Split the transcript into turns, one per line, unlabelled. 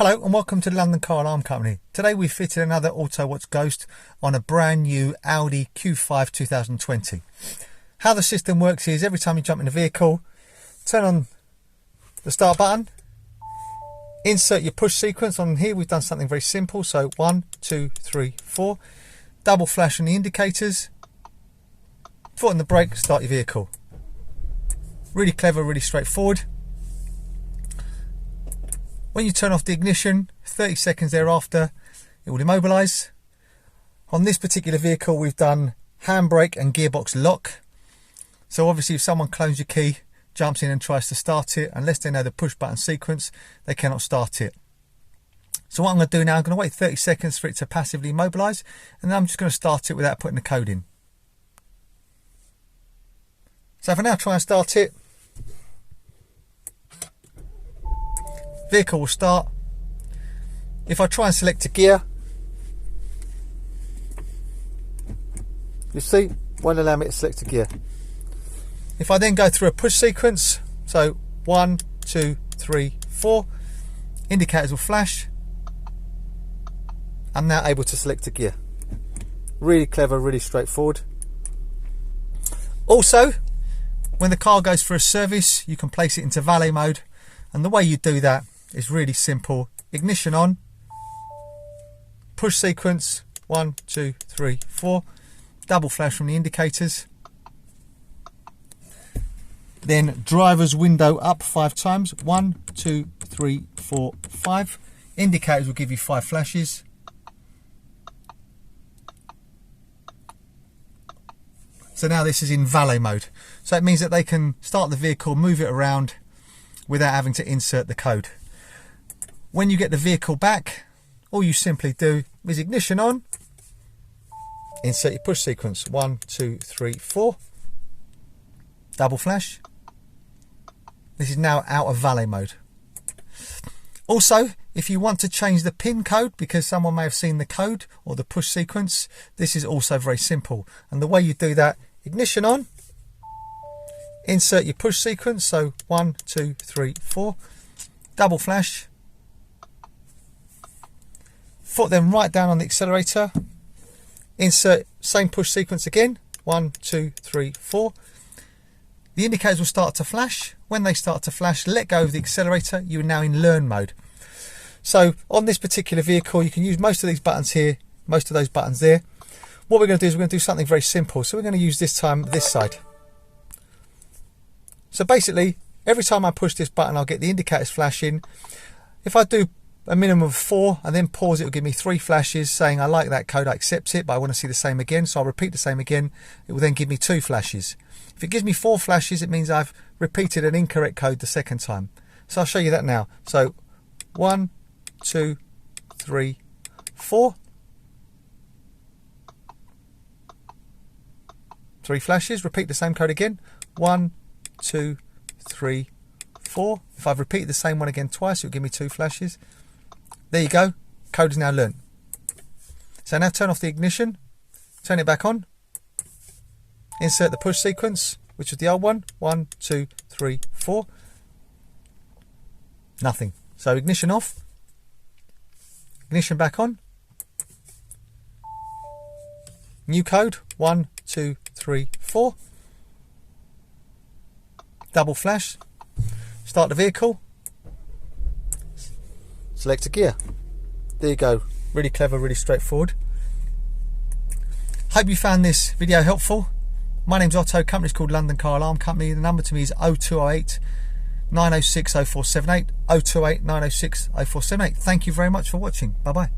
Hello and welcome to the London Car Alarm Company. Today we fitted another Autowatch Ghost on a brand new Audi Q5 2020. How the system works is every time you jump in the vehicle, turn on the start button, insert your push sequence. On here we've done something very simple, so 1, 2, 3, 4, double flash on the indicators, foot on the brake, start your vehicle. Really clever, really straightforward. When you turn off the ignition, 30 seconds thereafter, it will immobilise. On this particular vehicle, we've done handbrake and gearbox lock. So obviously if someone clones your key, jumps in and tries to start it, unless they know the push button sequence, they cannot start it. So what I'm going to do now, I'm going to wait 30 seconds for it to passively immobilise, and then I'm just going to start it without putting the code in. So if I now try and start it, vehicle will start. If I try and select a gear, you see, won't allow me to select a gear. If I then go through a push sequence, so 1, 2, 3, 4, indicators will flash. I'm now able to select a gear. Really clever, really straightforward. Also, when the car goes for a service, you can place it into valet mode, and the way you do that is really simple. Ignition on, push sequence, 1, 2, 3, 4, double flash from the indicators, then driver's window up 5 times, 1, 2, 3, 4, 5, indicators will give you 5 flashes. So now this is in valet mode, so it means that they can start the vehicle, move it around without having to insert the code. When you get the vehicle back, all you simply do is ignition on, insert your push sequence, 1, 2, 3, 4, double flash. This is now out of valet mode. Also, if you want to change the PIN code because someone may have seen the code or the push sequence, this is also very simple. And the way you do that, ignition on, insert your push sequence, so 1, 2, 3, 4, double flash, foot then right down on the accelerator, insert same push sequence again, 1, 2, 3, 4. The indicators will start to flash. When they start to flash, let go of the accelerator. You are now in learn mode. So on this particular vehicle, you can use most of these buttons here, most of those buttons there. What we're going to do is we're going to do something very simple. So we're going to use this time this side. So basically, every time I push this button, I'll get the indicators flashing. If I do a minimum of 4 and then pause, it will give me 3 flashes saying I like that code, I accept it, but I want to see the same again. So I'll repeat the same again. It will then give me 2 flashes. If it gives me 4 flashes, it means I've repeated an incorrect code the second time. So I'll show you that now. So 1, 2, 3, 4. 3 flashes, repeat the same code again. 1, 2, 3, 4. If I've repeated the same one again twice, it'll give me 2 flashes. There you go. Code is now learnt. So now turn off the ignition, turn it back on, insert the push sequence, which was the old one. 1, 2, 3, 4. Nothing. So ignition off, ignition back on. New code, 1, 2, 3, 4. Double flash, start the vehicle, select a gear. There you go. Really clever, really straightforward. Hope you found this video helpful. My name's Otto, company's called London Car Alarm Company. The number to me is 0208 906 0478, 0208 906 0478. Thank you very much for watching. Bye bye.